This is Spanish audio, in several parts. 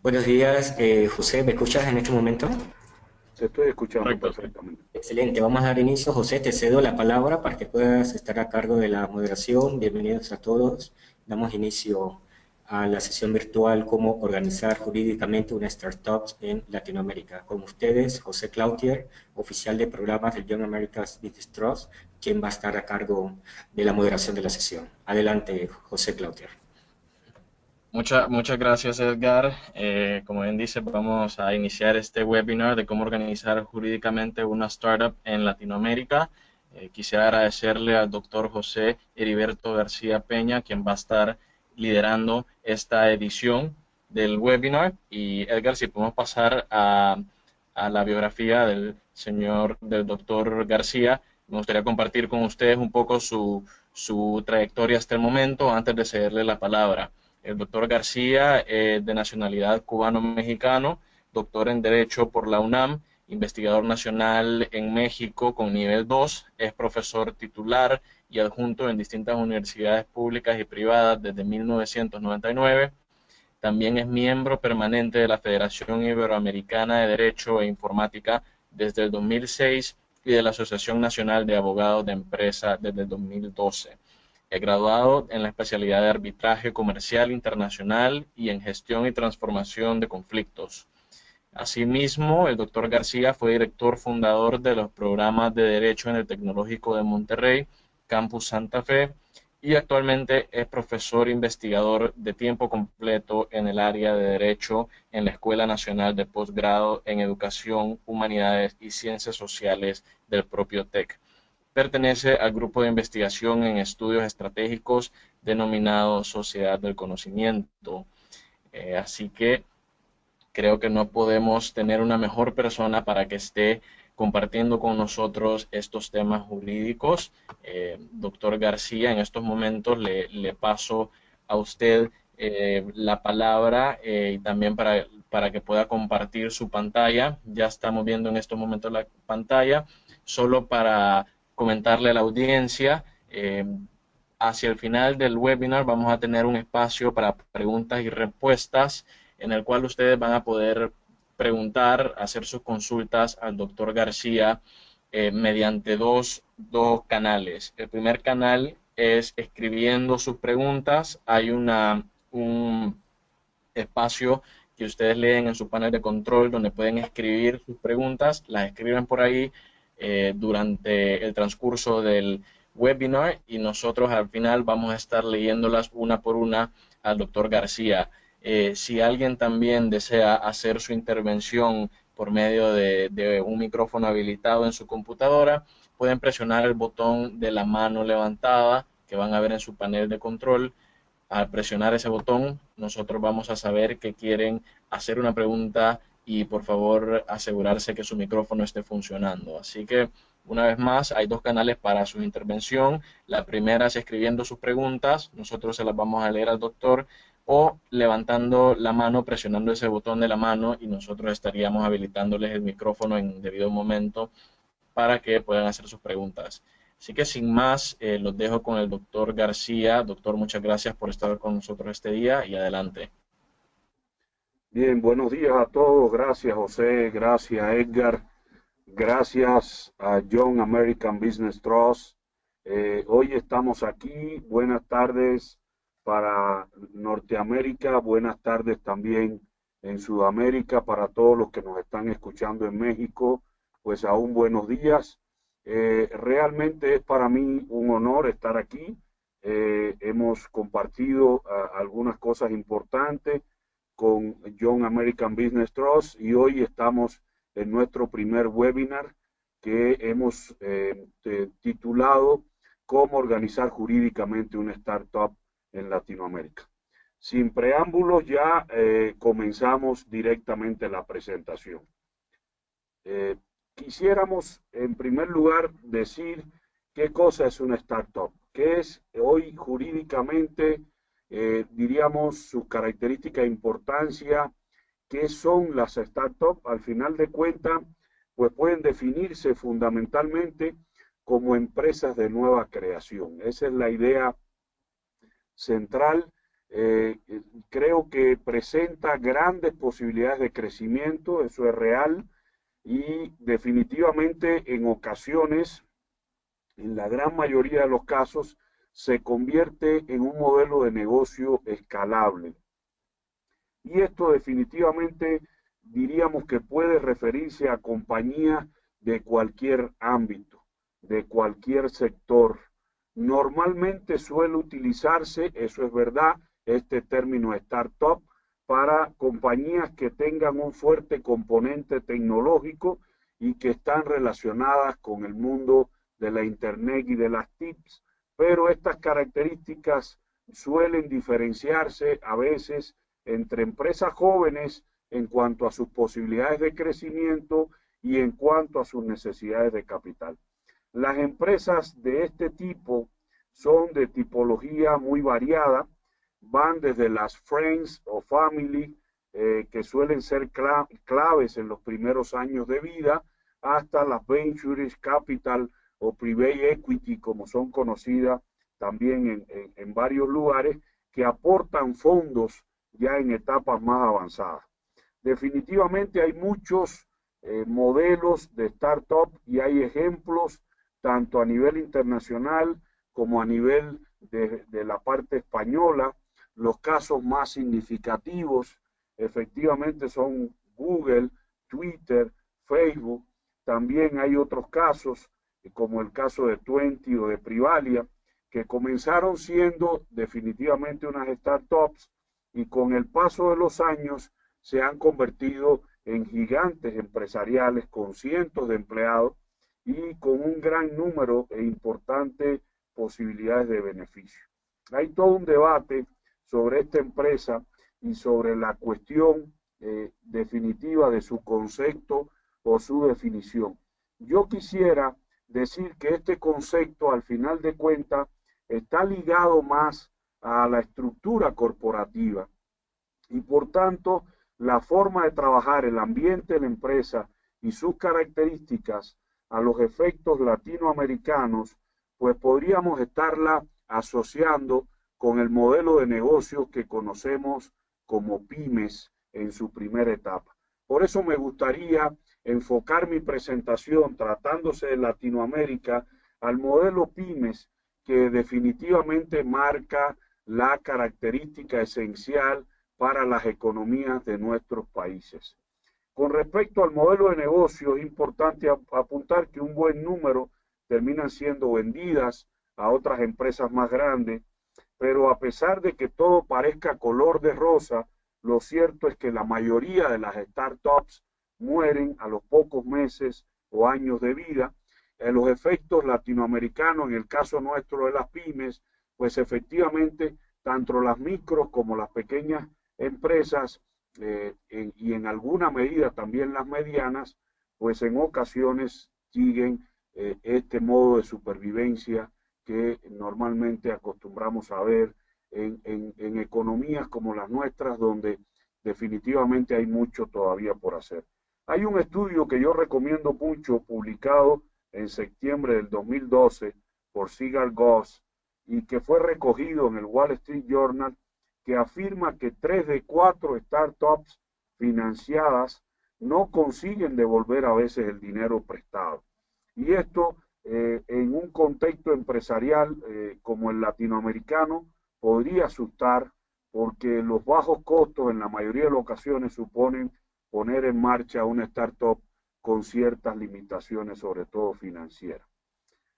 Buenos días, José, ¿me escuchas en este momento? Te estoy escuchando Correcto, sí. perfectamente. Excelente, vamos a dar inicio. José, te cedo la palabra para que puedas estar a cargo de la moderación. Bienvenidos a todos. Damos inicio a la sesión virtual Cómo organizar jurídicamente una startup en Latinoamérica. Con ustedes, José Cloutier, oficial de programas del Young America's Business Trust, quien va a estar a cargo de la moderación de la sesión. Adelante, José Cloutier. Muchas gracias, Edgar. Como bien dice, vamos a iniciar este webinar de cómo organizar jurídicamente una startup en Latinoamérica. Quisiera agradecerle al doctor José Heriberto García Peña, quien va a estar liderando esta edición del webinar. Y Edgar, si podemos pasar a la biografía del doctor García, me gustaría compartir con ustedes un poco su trayectoria hasta el momento antes de cederle la palabra. El doctor García, de nacionalidad cubano-mexicano, doctor en Derecho por la UNAM, investigador nacional en México con nivel 2, es profesor titular y adjunto en distintas universidades públicas y privadas desde 1999. También es miembro permanente de la Federación Iberoamericana de Derecho e Informática desde el 2006 y de la Asociación Nacional de Abogados de Empresa desde el 2012. Es graduado en la especialidad de Arbitraje Comercial Internacional y en Gestión y Transformación de Conflictos. Asimismo, el doctor García fue director fundador de los programas de Derecho en el Tecnológico de Monterrey, Campus Santa Fe, y actualmente es profesor investigador de tiempo completo en el área de Derecho en la Escuela Nacional de Posgrado en Educación, Humanidades y Ciencias Sociales del propio TEC. Pertenece al grupo de investigación en estudios estratégicos denominado Sociedad del Conocimiento. Así que creo que no podemos tener una mejor persona para que esté compartiendo con nosotros estos temas jurídicos. Doctor García, en estos momentos le paso a usted la palabra y también para que pueda compartir su pantalla. Ya estamos viendo en estos momentos la pantalla. Solo para comentarle a la audiencia, hacia el final del webinar vamos a tener un espacio para preguntas y respuestas en el cual ustedes van a poder preguntar, hacer sus consultas al doctor García mediante dos canales. El primer canal es escribiendo sus preguntas. Hay un espacio que ustedes leen en su panel de control donde pueden escribir sus preguntas, las escriben por ahí durante el transcurso del webinar y nosotros al final vamos a estar leyéndolas una por una al doctor García. Si alguien también desea hacer su intervención por medio de un micrófono habilitado en su computadora, pueden presionar el botón de la mano levantada que van a ver en su panel de control. Al presionar ese botón, nosotros vamos a saber que quieren hacer una pregunta y por favor asegurarse que su micrófono esté funcionando. Así que una vez más, hay dos canales para su intervención. La primera es escribiendo sus preguntas, nosotros se las vamos a leer al doctor, o levantando la mano, presionando ese botón de la mano y nosotros estaríamos habilitándoles el micrófono en debido momento para que puedan hacer sus preguntas. Así que sin más, los dejo con el doctor García. Doctor, muchas gracias por estar con nosotros este día y adelante. Bien, buenos días a todos. Gracias, José. Gracias, Edgar. Gracias a Young American Business Trust. Hoy estamos aquí. Buenas tardes para Norteamérica. Buenas tardes también en Sudamérica. Para todos los que nos están escuchando en México, pues aún buenos días. Realmente es para mí un honor estar aquí. Hemos compartido algunas cosas importantes con Young American Business Trust y hoy estamos en nuestro primer webinar que hemos titulado Cómo organizar jurídicamente una startup en Latinoamérica. Sin preámbulos ya comenzamos directamente la presentación. Quisiéramos en primer lugar decir qué cosa es una startup, qué es hoy jurídicamente, diríamos, sus características e importancia, qué son las startups. Al final de cuentas, pues pueden definirse fundamentalmente como empresas de nueva creación. Esa es la idea central creo que presenta grandes posibilidades de crecimiento, eso es real, y definitivamente en ocasiones, en la gran mayoría de los casos, se convierte en un modelo de negocio escalable. Y esto definitivamente diríamos que puede referirse a compañías de cualquier ámbito, de cualquier sector. Normalmente suele utilizarse, eso es verdad, este término startup para compañías que tengan un fuerte componente tecnológico y que están relacionadas con el mundo de la Internet y de las TICs, pero estas características suelen diferenciarse a veces entre empresas jóvenes en cuanto a sus posibilidades de crecimiento y en cuanto a sus necesidades de capital. Las empresas de este tipo son de tipología muy variada, van desde las friends o family, que suelen ser claves en los primeros años de vida, hasta las ventures capital o private equity, como son conocidas también en varios lugares, que aportan fondos ya en etapas más avanzadas. Definitivamente hay muchos modelos de startup y hay ejemplos tanto a nivel internacional como a nivel de la parte española. Los casos más significativos efectivamente son Google, Twitter, Facebook. También hay otros casos, como el caso de Twenty o de Privalia, que comenzaron siendo definitivamente unas startups y con el paso de los años se han convertido en gigantes empresariales con cientos de empleados y con un gran número e importantes posibilidades de beneficio. Hay todo un debate sobre esta empresa y sobre la cuestión definitiva de su concepto o su definición. Yo quisiera decir que este concepto, al final de cuentas, está ligado más a la estructura corporativa y por tanto la forma de trabajar, el ambiente de la empresa y sus características a los efectos latinoamericanos, pues podríamos estarla asociando con el modelo de negocio que conocemos como pymes en su primera etapa. Por eso me gustaría enfocar mi presentación, tratándose de Latinoamérica, al modelo pymes, que definitivamente marca la característica esencial para las economías de nuestros países. Con respecto al modelo de negocio, es importante apuntar que un buen número terminan siendo vendidas a otras empresas más grandes, pero a pesar de que todo parezca color de rosa, lo cierto es que la mayoría de las startups mueren a los pocos meses o años de vida. Los efectos latinoamericanos, en el caso nuestro de las pymes, pues efectivamente, tanto las micros como las pequeñas empresas y en alguna medida también las medianas, pues en ocasiones siguen este modo de supervivencia que normalmente acostumbramos a ver en economías como las nuestras, donde definitivamente hay mucho todavía por hacer. Hay un estudio que yo recomiendo mucho, publicado en septiembre del 2012 por Sigal Goss y que fue recogido en el Wall Street Journal, que afirma que 3 de 4 startups financiadas no consiguen devolver a veces el dinero prestado. Y esto en un contexto empresarial como el latinoamericano podría asustar, porque los bajos costos en la mayoría de las ocasiones suponen poner en marcha una startup con ciertas limitaciones, sobre todo financieras.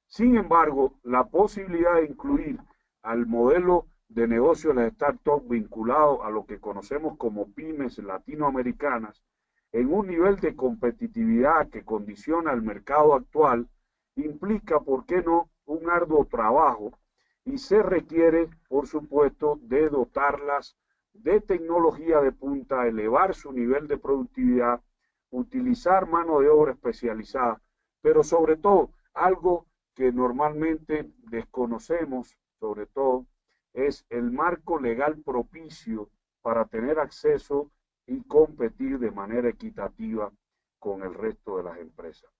Sin embargo, la posibilidad de incluir al modelo de negocio de las startups vinculado a lo que conocemos como pymes latinoamericanas en un nivel de competitividad que condiciona el mercado actual implica, ¿por qué no?, un arduo trabajo y se requiere, por supuesto, de dotarlas de tecnología de punta, elevar su nivel de productividad, utilizar mano de obra especializada, pero sobre todo algo que normalmente desconocemos, sobre todo, es el marco legal propicio para tener acceso y competir de manera equitativa con el resto de las empresas.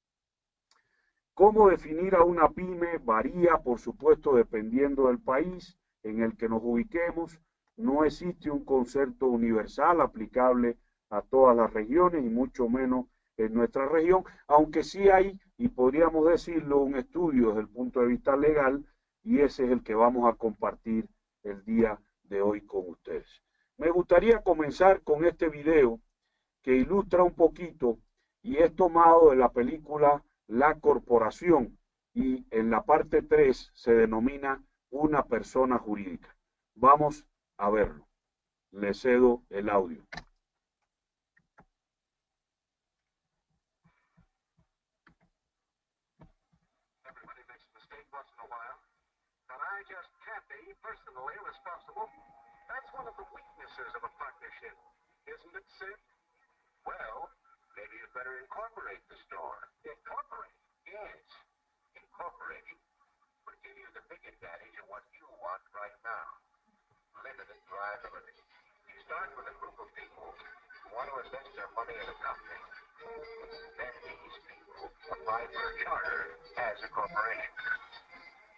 ¿Cómo definir a una pyme? Varía, por supuesto, dependiendo del país en el que nos ubiquemos, No existe un concepto universal aplicable a todas las regiones y mucho menos en nuestra región, aunque sí hay, y podríamos decirlo, un estudio desde el punto de vista legal, y ese es el que vamos a compartir el día de hoy con ustedes. Me gustaría comenzar con este video que ilustra un poquito y es tomado de la película La Corporación, y en la parte 3 se denomina una persona jurídica. Vamos a verlo. Le cedo el audio. Everybody makes a mistake once in a while, but I just can't be personally responsible. That's one of the weaknesses of a partnership, isn't it, Sid? Well, maybe you'd better incorporate the store. Incorporate? Yes. Incorporating would give you the big advantage of what you want right now. Limited liability. You start with a group of people who want to invest their money in a company. Then these people apply for a charter as a corporation.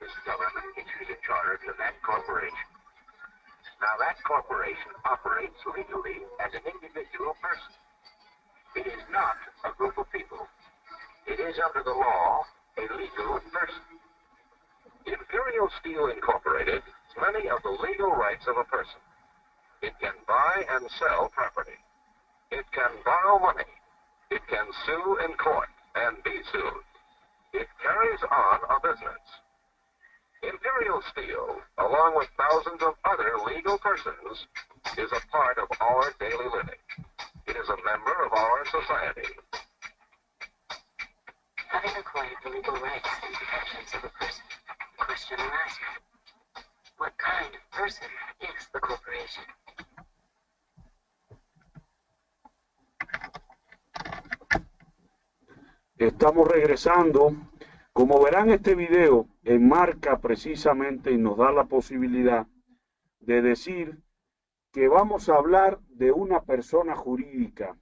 This government issues a charter to that corporation. Now that corporation operates legally as an individual person. It is not a group of people. It is under the law a legal person. Imperial Steel Incorporated has many of the legal rights of a person. It can buy and sell property. It can borrow money. It can sue in court and be sued. It carries on a business. Imperial Steel, along with thousands of other legal persons, is a part of our daily living. It is a member of our society. Having acquired the legal rights and protections of a person, the question arises, what kind of person is the corporation? Estamos regresando. Como verán, este video enmarca precisamente y nos da la posibilidad de decir que vamos a hablar de una persona jurídica,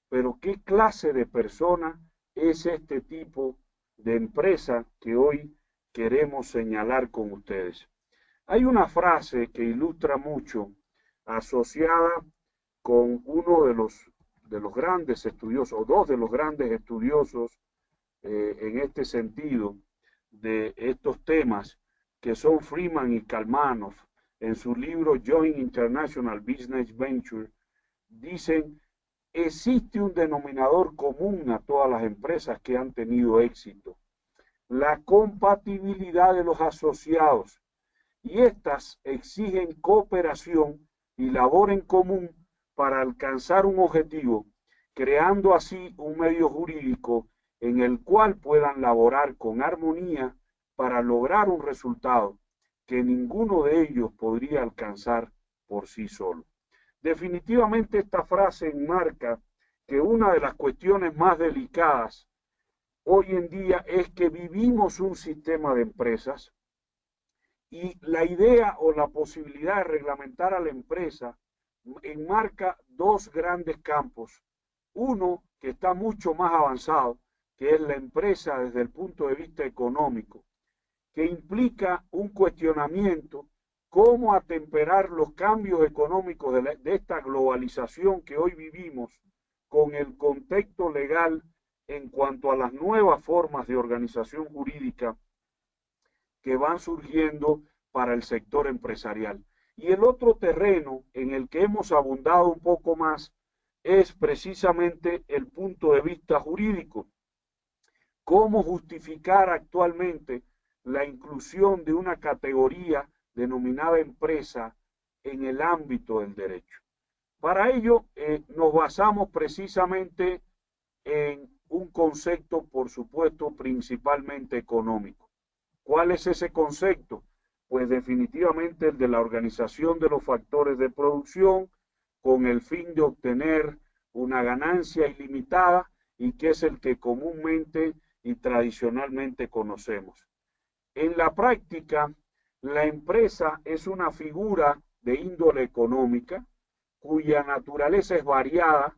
pero ¿qué clase de persona es este tipo de empresa que hoy queremos señalar con ustedes? Hay una frase que ilustra mucho, asociada con uno de los grandes estudiosos, o dos de los grandes estudiosos en este sentido de estos temas, que son Freeman y Kalmanoff. En su libro Joint International Business Venture dicen: existe un denominador común a todas las empresas que han tenido éxito, la compatibilidad de los asociados, y estas exigen cooperación y labor en común para alcanzar un objetivo, creando así un medio jurídico en el cual puedan laborar con armonía para lograr un resultado que ninguno de ellos podría alcanzar por sí solo. Definitivamente esta frase enmarca que una de las cuestiones más delicadas hoy en día es que vivimos un sistema de empresas y la idea o la posibilidad de reglamentar a la empresa enmarca dos grandes campos. Uno que está mucho más avanzado, que es la empresa desde el punto de vista económico, que implica un cuestionamiento cómo atemperar los cambios económicos de esta globalización que hoy vivimos con el contexto legal en cuanto a las nuevas formas de organización jurídica que van surgiendo para el sector empresarial. Y el otro terreno en el que hemos abundado un poco más es precisamente el punto de vista jurídico. ¿Cómo justificar actualmente la inclusión de una categoría denominada empresa en el ámbito del derecho? Para ello nos basamos precisamente en un concepto, por supuesto, principalmente económico. ¿Cuál es ese concepto? Pues definitivamente el de la organización de los factores de producción con el fin de obtener una ganancia ilimitada, y que es el que comúnmente y tradicionalmente conocemos. En la práctica, la empresa es una figura de índole económica cuya naturaleza es variada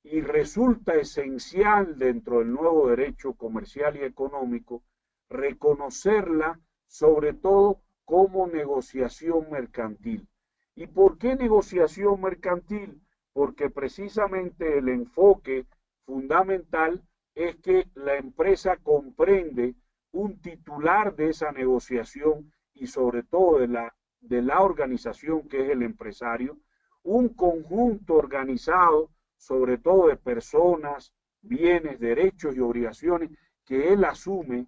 y resulta esencial dentro del nuevo derecho comercial y económico reconocerla sobre todo como negociación mercantil. ¿Y por qué negociación mercantil? Porque precisamente el enfoque fundamental es que la empresa comprende un titular de esa negociación y sobre todo de la organización que es el empresario, un conjunto organizado sobre todo de personas, bienes, derechos y obligaciones que él asume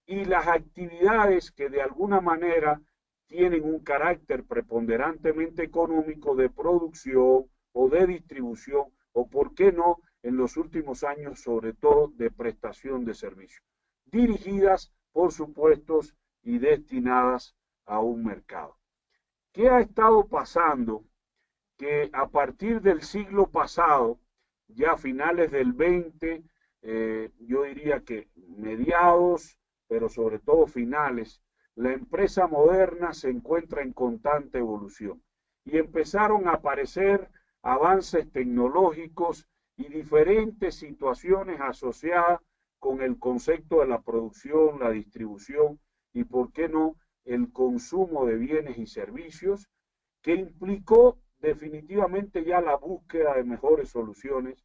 y las actividades que de alguna manera tienen un carácter preponderantemente económico de producción o de distribución o, por qué no, en los últimos años, sobre todo de prestación de servicios, dirigidas, por supuesto, y destinadas a un mercado. ¿Qué ha estado pasando? Que a partir del siglo pasado, ya a finales del 20, yo diría que mediados, pero sobre todo finales, la empresa moderna se encuentra en constante evolución y empezaron a aparecer avances tecnológicos y diferentes situaciones asociadas con el concepto de la producción, la distribución y, por qué no, el consumo de bienes y servicios, que implicó definitivamente ya la búsqueda de mejores soluciones,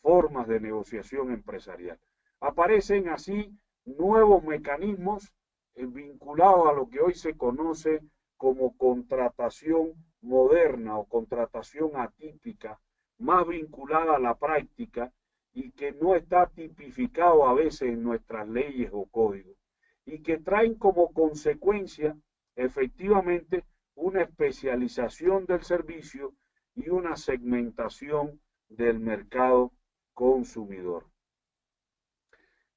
formas de negociación empresarial. Aparecen así nuevos mecanismos vinculados a lo que hoy se conoce como contratación moderna o contratación atípica, más vinculada a la práctica y que no está tipificado a veces en nuestras leyes o códigos y que traen como consecuencia efectivamente una especialización del servicio y una segmentación del mercado consumidor.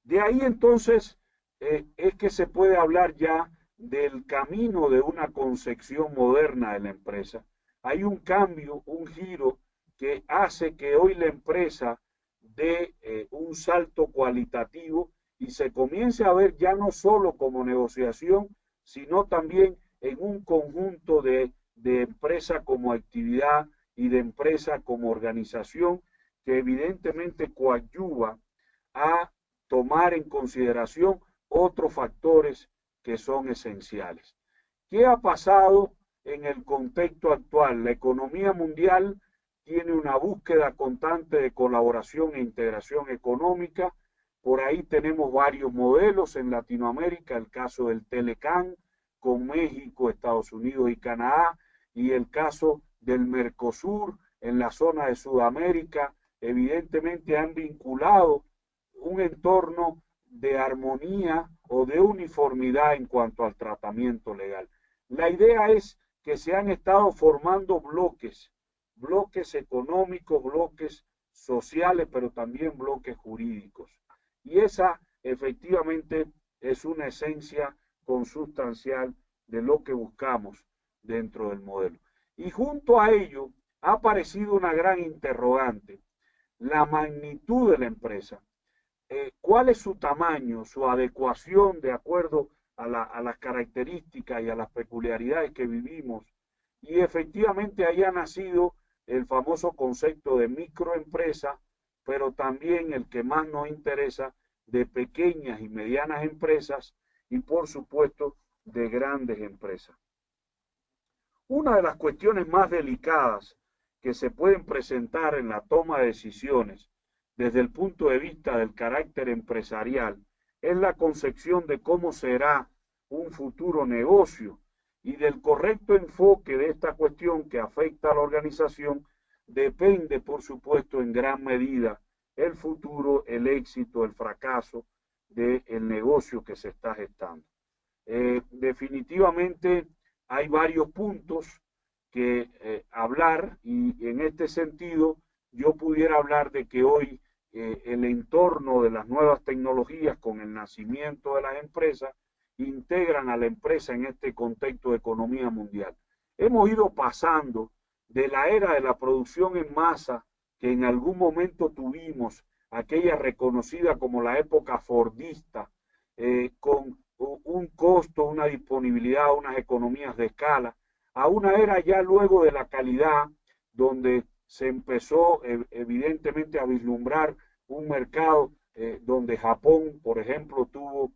De ahí entonces es que se puede hablar ya del camino de una concepción moderna de la empresa. Hay un cambio, un giro que hace que hoy la empresa dé un salto cualitativo y se comience a ver ya no solo como negociación, sino también en un conjunto de empresa como actividad y de empresa como organización que evidentemente coadyuva a tomar en consideración otros factores que son esenciales. ¿Qué ha pasado en el contexto actual? La economía mundial tiene una búsqueda constante de colaboración e integración económica. Por ahí tenemos varios modelos en Latinoamérica, el caso del Telecán con México, Estados Unidos y Canadá, y el caso del Mercosur en la zona de Sudamérica, evidentemente han vinculado un entorno de armonía o de uniformidad en cuanto al tratamiento legal. La idea es que se han estado formando bloques económicos, bloques sociales, pero también bloques jurídicos. Y esa efectivamente es una esencia consustancial de lo que buscamos dentro del modelo. Y junto a ello ha aparecido una gran interrogante, la magnitud de la empresa. ¿Cuál es su tamaño, su adecuación de acuerdo a las características y a las peculiaridades que vivimos? Y efectivamente ahí ha nacido el famoso concepto de microempresa, pero también el que más nos interesa, de pequeñas y medianas empresas y por supuesto de grandes empresas. Una de las cuestiones más delicadas que se pueden presentar en la toma de decisiones desde el punto de vista del carácter empresarial es la concepción de cómo será un futuro negocio y del correcto enfoque de esta cuestión que afecta a la organización depende, por supuesto, en gran medida el futuro, el éxito, el fracaso del negocio que se está gestando. Definitivamente hay varios puntos que hablar y en este sentido yo pudiera hablar de que hoy el entorno de las nuevas tecnologías con el nacimiento de las empresas integran a la empresa en este contexto de economía mundial. Hemos ido pasando de la era de la producción en masa que en algún momento tuvimos, aquella reconocida como la época fordista, con un costo, una disponibilidad, unas economías de escala, a una era ya luego de la calidad, donde se empezó evidentemente a vislumbrar un mercado donde Japón, por ejemplo, tuvo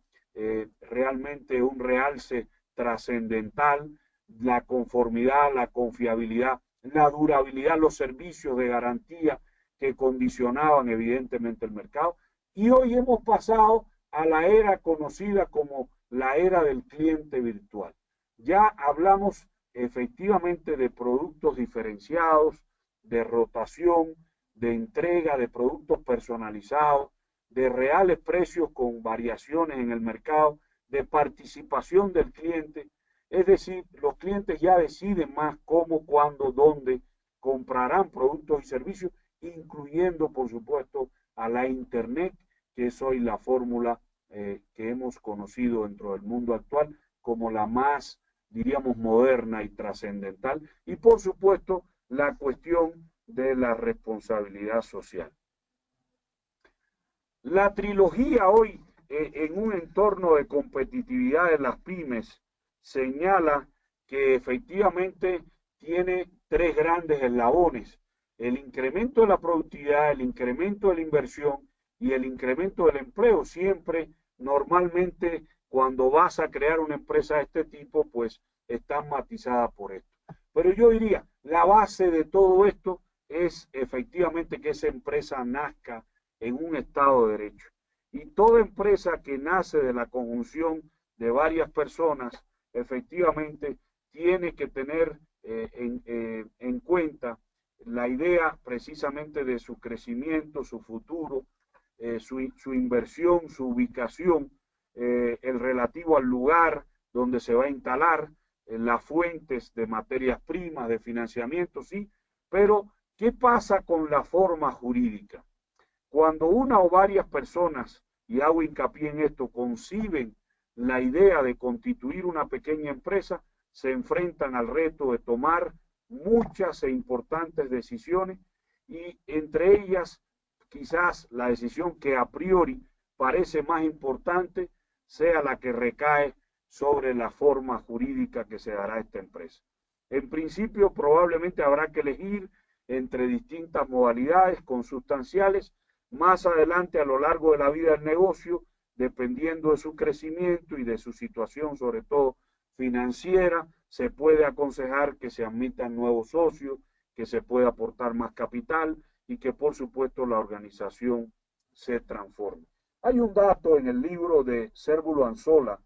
realmente un realce trascendental, la conformidad, la confiabilidad, la durabilidad, los servicios de garantía que condicionaban evidentemente el mercado. Y hoy hemos pasado a la era conocida como la era del cliente virtual. Ya hablamos efectivamente de productos diferenciados, de rotación, de entrega de productos personalizados, de reales precios con variaciones en el mercado, de participación del cliente. Es decir, los clientes ya deciden más cómo, cuándo, dónde comprarán productos y servicios, incluyendo, por supuesto, a la Internet, que es hoy la fórmula que hemos conocido dentro del mundo actual como la más, diríamos, moderna y trascendental. Y, por supuesto, la cuestión de la responsabilidad social. La trilogía hoy, en un entorno de competitividad de las pymes, señala que efectivamente tiene tres grandes eslabones: el incremento de la productividad, el incremento de la inversión y el incremento del empleo. Siempre, normalmente, cuando vas a crear una empresa de este tipo, pues está matizada por esto. Pero yo diría, la base de todo esto es efectivamente que esa empresa nazca en un Estado de Derecho. Y toda empresa que nace de la conjunción de varias personas, efectivamente, tiene que tener en cuenta la idea precisamente de su crecimiento, su futuro, su inversión, su ubicación, el relativo al lugar donde se va a instalar, las fuentes de materias primas, de financiamiento, sí, pero ¿qué pasa con la forma jurídica? Cuando una o varias personas, y hago hincapié en esto, conciben la idea de constituir una pequeña empresa, se enfrentan al reto de tomar muchas e importantes decisiones, y entre ellas quizás la decisión que a priori parece más importante sea la que recae sobre la forma jurídica que se dará a esta empresa. En principio, probablemente habrá que elegir entre distintas modalidades consustanciales. Más adelante, a lo largo de la vida del negocio, dependiendo de su crecimiento y de su situación, sobre todo financiera, se puede aconsejar que se admitan nuevos socios, que se pueda aportar más capital y que, por supuesto, la organización se transforme. Hay un dato en el libro de Cérvulo Anzola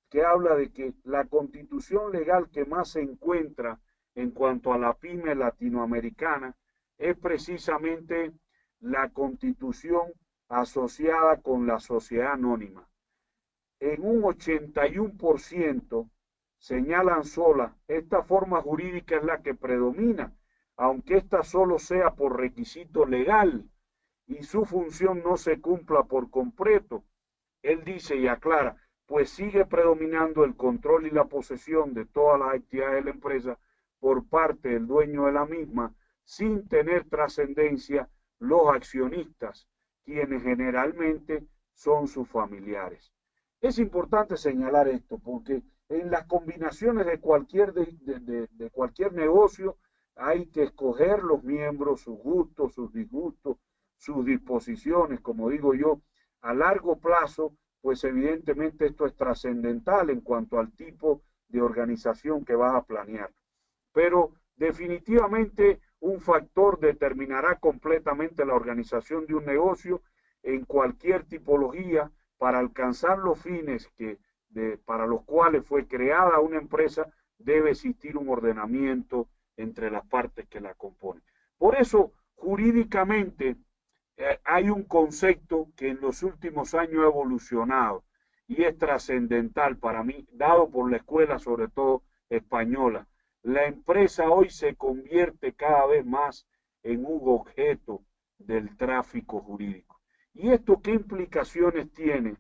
que habla de que la constitución legal que más se encuentra en cuanto a la pyme latinoamericana es precisamente la constitución asociada con la sociedad anónima. En un 81%, señala Anzola, esta forma jurídica es la que predomina, aunque esta solo sea por requisito legal y su función no se cumpla por completo. Él dice y aclara, pues sigue predominando el control y la posesión de todas las actividades de la empresa por parte del dueño de la misma, sin tener trascendencia los accionistas, quienes generalmente son sus familiares. Es importante señalar esto porque en las combinaciones de cualquier negocio hay que escoger los miembros, sus gustos, sus disgustos, sus disposiciones, como digo yo, a largo plazo, pues evidentemente esto es trascendental en cuanto al tipo de organización que vas a planear. Pero definitivamente un factor determinará completamente la organización de un negocio en cualquier tipología para alcanzar los fines para los cuales fue creada una empresa. Debe existir un ordenamiento entre las partes que la componen. Por eso, jurídicamente, hay un concepto que en los últimos años ha evolucionado y es trascendental para mí, dado por la escuela, sobre todo española. La empresa hoy se convierte cada vez más en un objeto del tráfico jurídico. ¿Y esto qué implicaciones tiene?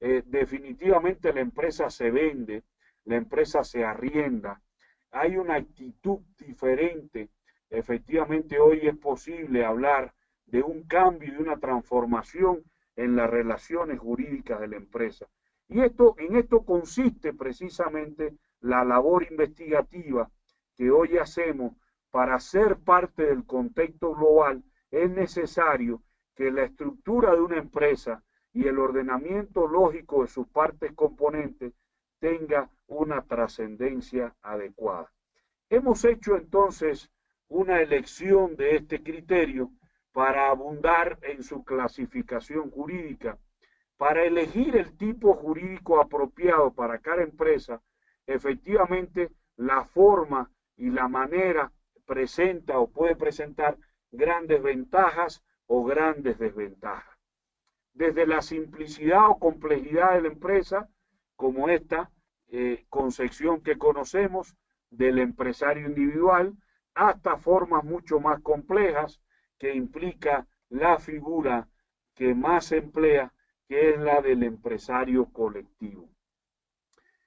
Definitivamente la empresa se vende, la empresa se arrienda, hay una actitud diferente. Efectivamente, hoy es posible hablar de un cambio y de una transformación en las relaciones jurídicas de la empresa. Y en esto consiste precisamente la labor investigativa que hoy hacemos. Para ser parte del contexto global es necesario que la estructura de una empresa y el ordenamiento lógico de sus partes componentes tenga una trascendencia adecuada. Hemos hecho entonces una elección de este criterio para abundar en su clasificación jurídica, para elegir el tipo jurídico apropiado para cada empresa. Efectivamente, la forma y la manera presenta o puede presentar grandes ventajas o grandes desventajas. Desde la simplicidad o complejidad de la empresa, como esta concepción que conocemos del empresario individual, hasta formas mucho más complejas que implica la figura que más se emplea, que es la del empresario colectivo.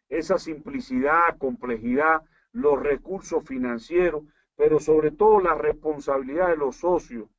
Esa simplicidad, complejidad, los recursos financieros, pero sobre todo la responsabilidad de los socios,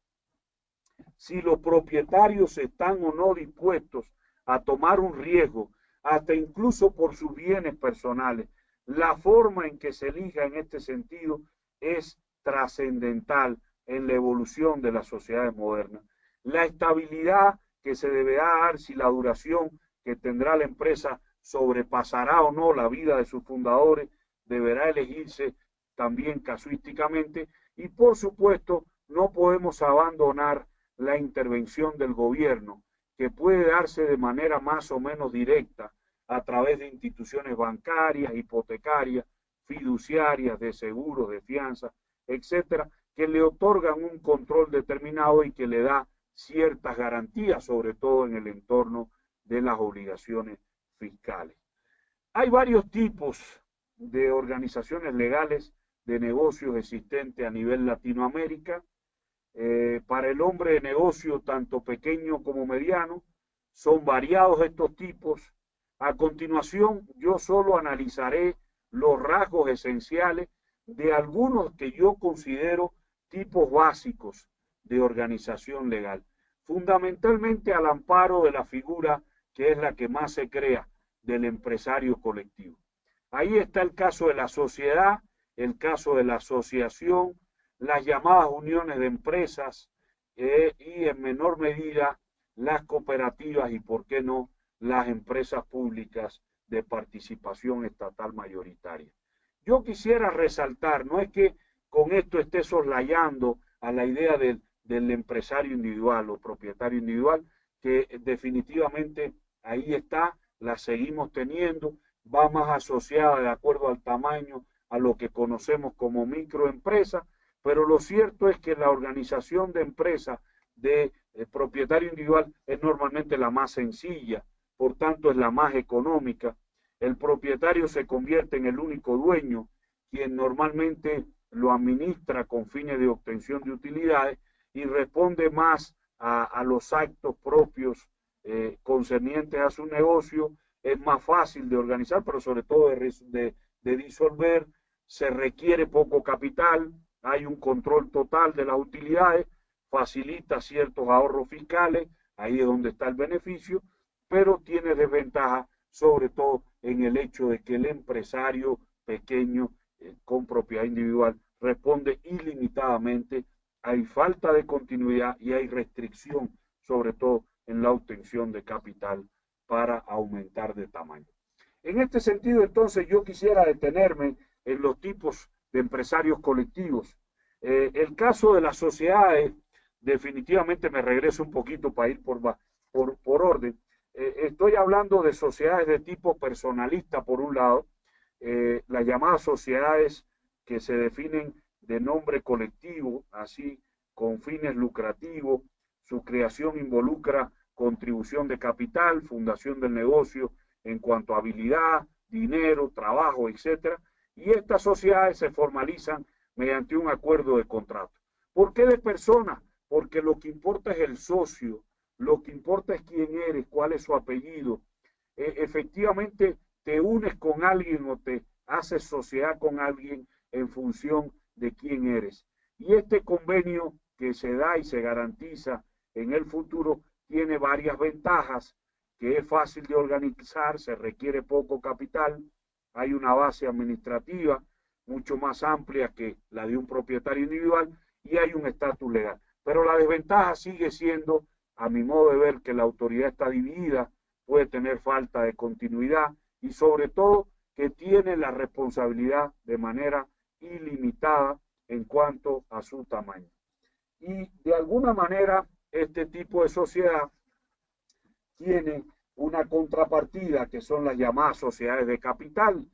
si los propietarios están o no dispuestos a tomar un riesgo, hasta incluso por sus bienes personales. La forma en que se elija en este sentido es trascendental en la evolución de las sociedades modernas. La estabilidad que se deberá dar, si la duración que tendrá la empresa sobrepasará o no la vida de sus fundadores, deberá elegirse también casuísticamente, y por supuesto no podemos abandonar la intervención del gobierno, que puede darse de manera más o menos directa a través de instituciones bancarias, hipotecarias, fiduciarias, de seguros, de fianza, etcétera, que le otorgan un control determinado y que le da ciertas garantías, sobre todo en el entorno de las obligaciones fiscales. Hay varios tipos de organizaciones legales de negocios existentes a nivel Latinoamérica. Para el hombre de negocio, tanto pequeño como mediano, son variados estos tipos. A continuación, yo solo analizaré los rasgos esenciales de algunos que yo considero tipos básicos de organización legal, fundamentalmente al amparo de la figura que es la que más se crea del empresario colectivo. Ahí está el caso de la sociedad, el caso de la asociación, las llamadas uniones de empresas y en menor medida las cooperativas y, por qué no, las empresas públicas de participación estatal mayoritaria. Yo quisiera resaltar, no es que con esto esté soslayando a la idea del empresario individual o propietario individual, que definitivamente ahí está, la seguimos teniendo, va más asociada de acuerdo al tamaño a lo que conocemos como microempresa, pero lo cierto es que la organización de empresa de propietario individual es normalmente la más sencilla, por tanto es la más económica. El propietario se convierte en el único dueño, quien normalmente lo administra con fines de obtención de utilidades y responde más a los actos propios concernientes a su negocio. Es más fácil de organizar, pero sobre todo de disolver. Se requiere poco capital, hay un control total de las utilidades, facilita ciertos ahorros fiscales, ahí es donde está el beneficio, pero tiene desventaja sobre todo en el hecho de que el empresario pequeño con propiedad individual responde ilimitadamente, hay falta de continuidad y hay restricción sobre todo en la obtención de capital para aumentar de tamaño. En este sentido, entonces, yo quisiera detenerme en los tipos de empresarios colectivos. El caso de las sociedades, definitivamente me regreso un poquito para ir por orden. Estoy hablando de sociedades de tipo personalista, por un lado, las llamadas sociedades que se definen de nombre colectivo, así con fines lucrativos. Su creación involucra contribución de capital, fundación del negocio en cuanto a habilidad, dinero, trabajo, etcétera. Y estas sociedades se formalizan mediante un acuerdo de contrato. ¿Por qué de persona? Porque lo que importa es el socio, lo que importa es quién eres, cuál es su apellido. Efectivamente, te unes con alguien o te haces sociedad con alguien en función de quién eres. Y este convenio que se da y se garantiza en el futuro tiene varias ventajas, que es fácil de organizar, se requiere poco capital, hay una base administrativa mucho más amplia que la de un propietario individual y hay un estatus legal. Pero la desventaja sigue siendo, a mi modo de ver, que la autoridad está dividida, puede tener falta de continuidad y sobre todo que tiene la responsabilidad de manera ilimitada en cuanto a su tamaño. Y de alguna manera este tipo de sociedad tiene una contrapartida que son las llamadas sociedades de capital,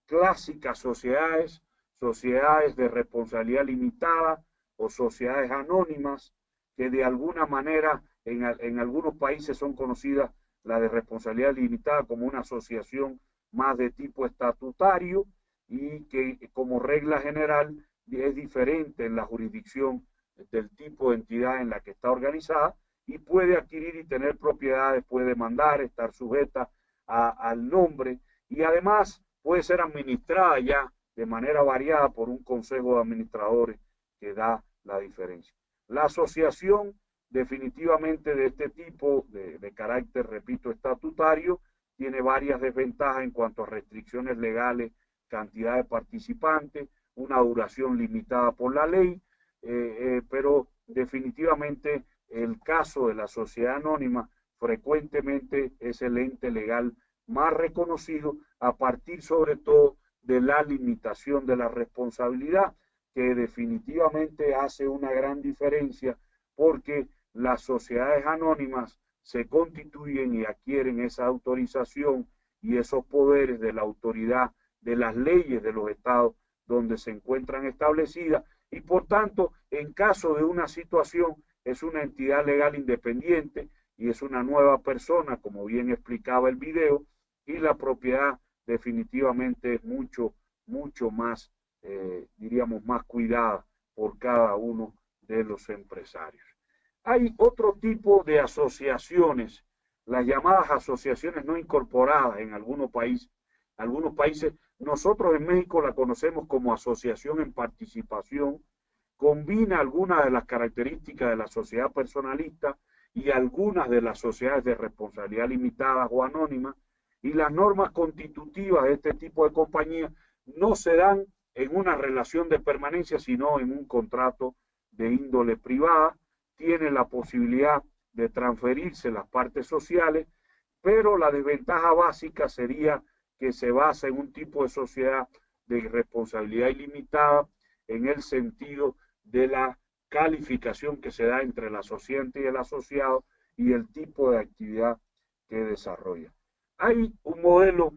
clásicas sociedades, sociedades de responsabilidad limitada o sociedades anónimas que de alguna manera en algunos países son conocidas la de responsabilidad limitada como una asociación más de tipo estatutario y que como regla general es diferente en la jurisdicción del tipo de entidad en la que está organizada y puede adquirir y tener propiedades, puede mandar, estar sujeta al nombre y además puede ser administrada ya de manera variada por un consejo de administradores que da la diferencia. La asociación definitivamente de este tipo de carácter, repito, estatutario, tiene varias desventajas en cuanto a restricciones legales, cantidad de participantes, una duración limitada por la ley, pero definitivamente el caso de la sociedad anónima frecuentemente es el ente legal más reconocido a partir sobre todo de la limitación de la responsabilidad, que definitivamente hace una gran diferencia porque las sociedades anónimas se constituyen y adquieren esa autorización y esos poderes de la autoridad de las leyes de los estados donde se encuentran establecidas y por tanto en caso de una situación es una entidad legal independiente y es una nueva persona, como bien explicaba el video, y la propiedad definitivamente es mucho más, diríamos, más cuidada por cada uno de los empresarios. Hay otro tipo de asociaciones, las llamadas asociaciones no incorporadas en algunos países. Nosotros en México la conocemos como asociación en participación, combina algunas de las características de la sociedad personalista y algunas de las sociedades de responsabilidad limitada o anónima, y las normas constitutivas de este tipo de compañías no se dan en una relación de permanencia, sino en un contrato de índole privada. Tiene la posibilidad de transferirse las partes sociales, pero la desventaja básica sería que se basa en un tipo de sociedad de responsabilidad ilimitada en el sentido de la calificación que se da entre el asociante y el asociado y el tipo de actividad que desarrolla. Hay un modelo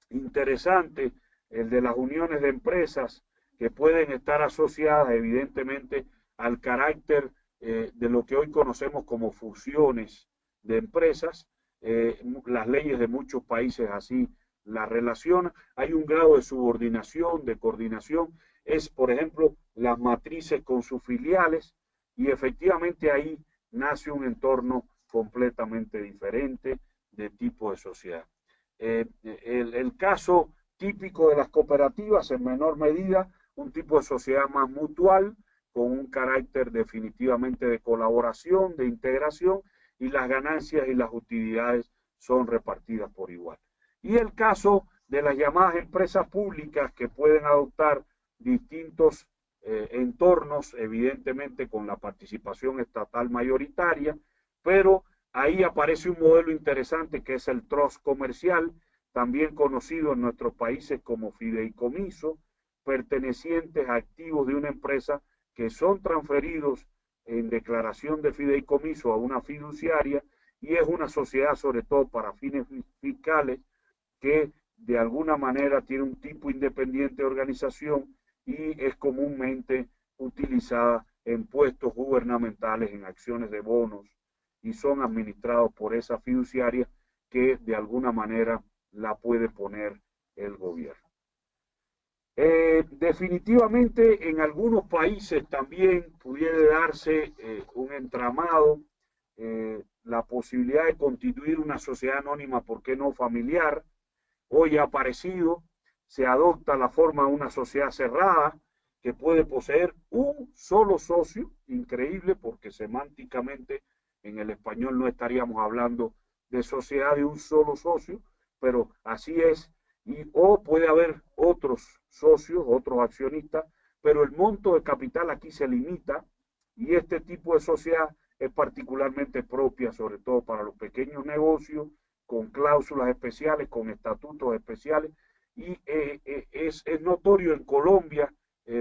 interesante, el de las uniones de empresas, que pueden estar asociadas evidentemente al carácter de lo que hoy conocemos como fusiones de empresas. Las leyes de muchos países así la relacionan. Hay un grado de subordinación, de coordinación, es por ejemplo las matrices con sus filiales y efectivamente ahí nace un entorno completamente diferente de tipo de sociedad. El caso típico de las cooperativas en menor medida, un tipo de sociedad más mutual, con un carácter definitivamente de colaboración, de integración, y las ganancias y las utilidades son repartidas por igual. Y el caso de las llamadas empresas públicas que pueden adoptar distintos entornos, evidentemente con la participación estatal mayoritaria, pero ahí aparece un modelo interesante que es el trust comercial, también conocido en nuestros países como fideicomiso, pertenecientes a activos de una empresa que son transferidos en declaración de fideicomiso a una fiduciaria y es una sociedad sobre todo para fines fiscales que de alguna manera tiene un tipo independiente de organización y es comúnmente utilizada en puestos gubernamentales, en acciones de bonos y son administrados por esa fiduciaria que de alguna manera la puede poner el gobierno. Definitivamente en algunos países también pudiera darse un entramado, la posibilidad de constituir una sociedad anónima, ¿por qué no familiar? Hoy ha aparecido, se adopta la forma de una sociedad cerrada que puede poseer un solo socio, increíble porque semánticamente en el español no estaríamos hablando de sociedad de un solo socio, pero así es. O puede haber otros socios, otros accionistas, pero el monto de capital aquí se limita y este tipo de sociedad es particularmente propia, sobre todo para los pequeños negocios, con cláusulas especiales, con estatutos especiales, y es notorio en Colombia,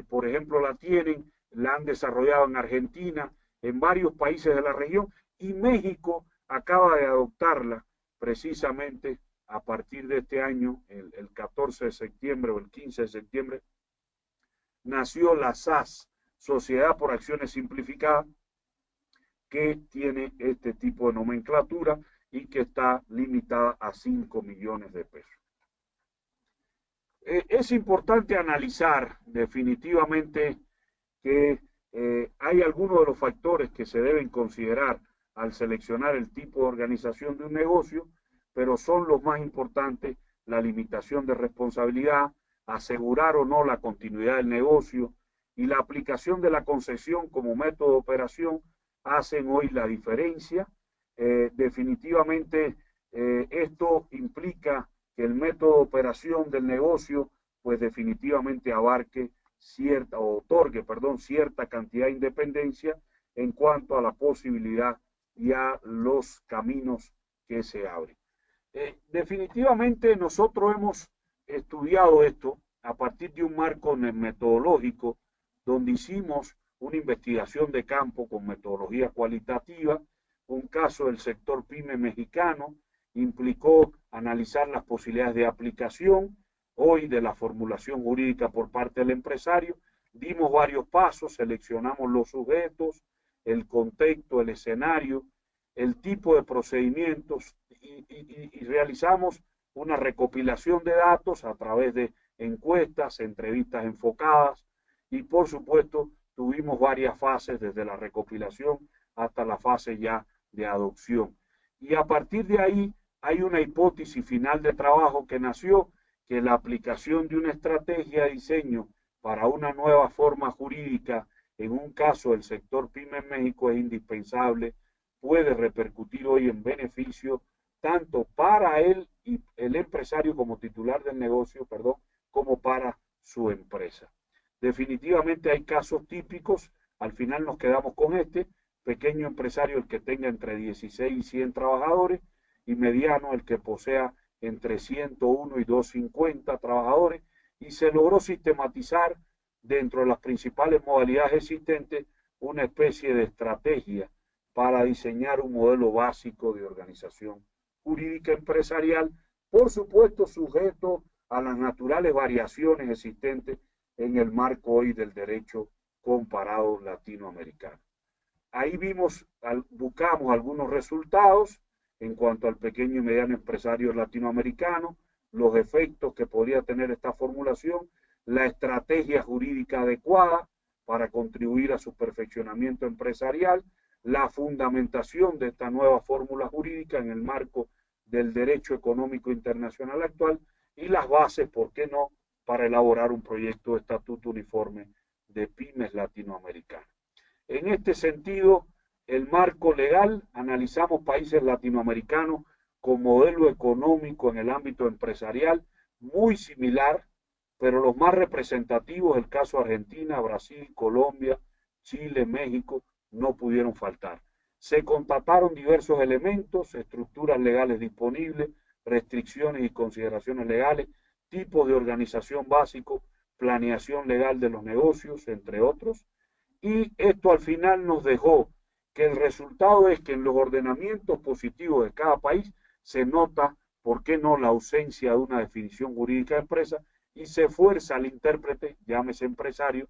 por ejemplo, la han desarrollado en Argentina, en varios países de la región, y México acaba de adoptarla precisamente a partir de este año, el 14 de septiembre o el 15 de septiembre, nació la SAS, Sociedad por Acciones Simplificadas, que tiene este tipo de nomenclatura y que está limitada a 5 millones de pesos. Es importante analizar definitivamente que hay algunos de los factores que se deben considerar al seleccionar el tipo de organización de un negocio, pero son los más importantes: la limitación de responsabilidad, asegurar o no la continuidad del negocio, y la aplicación de la concesión como método de operación hacen hoy la diferencia. Definitivamente esto implica que el método de operación del negocio pues definitivamente abarque cierta cantidad de independencia en cuanto a la posibilidad y a los caminos que se abren. Definitivamente nosotros hemos estudiado esto a partir de un marco metodológico donde hicimos una investigación de campo con metodología cualitativa. Un caso del sector PYME mexicano implicó analizar las posibilidades de aplicación hoy de la formulación jurídica por parte del empresario. Dimos varios pasos, seleccionamos los sujetos, el contexto, el escenario, el tipo de procedimientos y realizamos una recopilación de datos a través de encuestas, entrevistas enfocadas y por supuesto tuvimos varias fases desde la recopilación hasta la fase ya de adopción. Y a partir de ahí hay una hipótesis final de trabajo que nació, que la aplicación de una estrategia de diseño para una nueva forma jurídica, en un caso del sector PYME en México, es indispensable, puede repercutir hoy en beneficio tanto para él y el empresario como titular del negocio, como para su empresa. Definitivamente hay casos típicos, al final nos quedamos con este: pequeño empresario el que tenga entre 16 y 100 trabajadores, y mediano el que posea entre 101 y 250 trabajadores, y se logró sistematizar dentro de las principales modalidades existentes una especie de estrategia para diseñar un modelo básico de organización jurídica empresarial, por supuesto sujeto a las naturales variaciones existentes en el marco hoy del derecho comparado latinoamericano. Ahí buscamos algunos resultados en cuanto al pequeño y mediano empresario latinoamericano, los efectos que podría tener esta formulación, la estrategia jurídica adecuada para contribuir a su perfeccionamiento empresarial, la fundamentación de esta nueva fórmula jurídica en el marco del derecho económico internacional actual y las bases, ¿por qué no?, para elaborar un proyecto de estatuto uniforme de pymes latinoamericanas. En este sentido, el marco legal, analizamos países latinoamericanos con modelo económico en el ámbito empresarial muy similar, pero los más representativos, el caso Argentina, Brasil, Colombia, Chile, México, no pudieron faltar. Se constataron diversos elementos: estructuras legales disponibles, restricciones y consideraciones legales, tipos de organización básico, planeación legal de los negocios, entre otros. Y esto al final nos dejó que el resultado es que en los ordenamientos positivos de cada país se nota, ¿por qué no?, la ausencia de una definición jurídica de empresa, y se fuerza al intérprete, llámese empresario,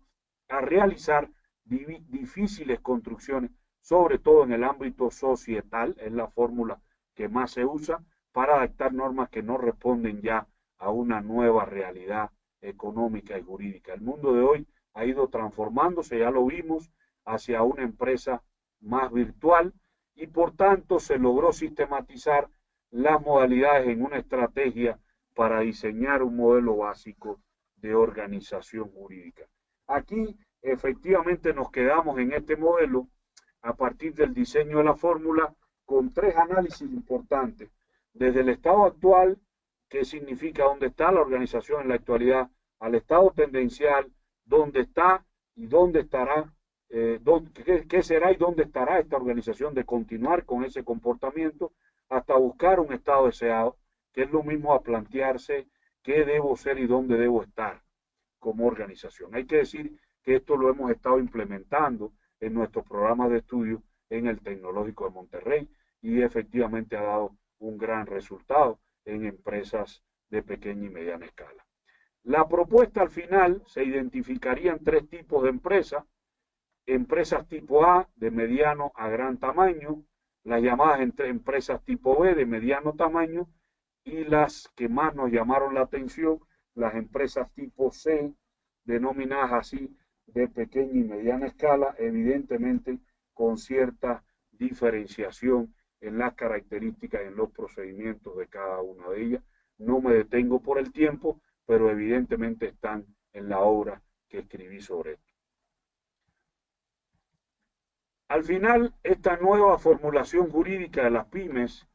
a realizar difíciles construcciones, sobre todo en el ámbito societal, es la fórmula que más se usa, para adaptar normas que no responden ya a una nueva realidad económica y jurídica. El mundo de hoy ha ido transformándose, ya lo vimos, hacia una empresa más virtual, y por tanto se logró sistematizar las modalidades en una estrategia para diseñar un modelo básico de organización jurídica. Aquí efectivamente nos quedamos en este modelo a partir del diseño de la fórmula con tres análisis importantes: desde el estado actual, qué significa, dónde está la organización en la actualidad, al estado tendencial, dónde está y dónde estará, qué será y dónde estará esta organización de continuar con ese comportamiento, hasta buscar un estado deseado, que es lo mismo a plantearse qué debo ser y dónde debo estar como organización. Hay que decir que esto lo hemos estado implementando en nuestros programas de estudio en el Tecnológico de Monterrey y efectivamente ha dado un gran resultado en empresas de pequeña y mediana escala. La propuesta al final se identificarían tres tipos de empresas: empresas tipo A de mediano a gran tamaño, las llamadas empresas tipo B de mediano tamaño y las que más nos llamaron la atención, las empresas tipo C, denominadas así, de pequeña y mediana escala, evidentemente con cierta diferenciación en las características, en los procedimientos de cada una de ellas. No me detengo por el tiempo, pero evidentemente están en la obra que escribí sobre esto. Al final, esta nueva formulación jurídica de las pymes,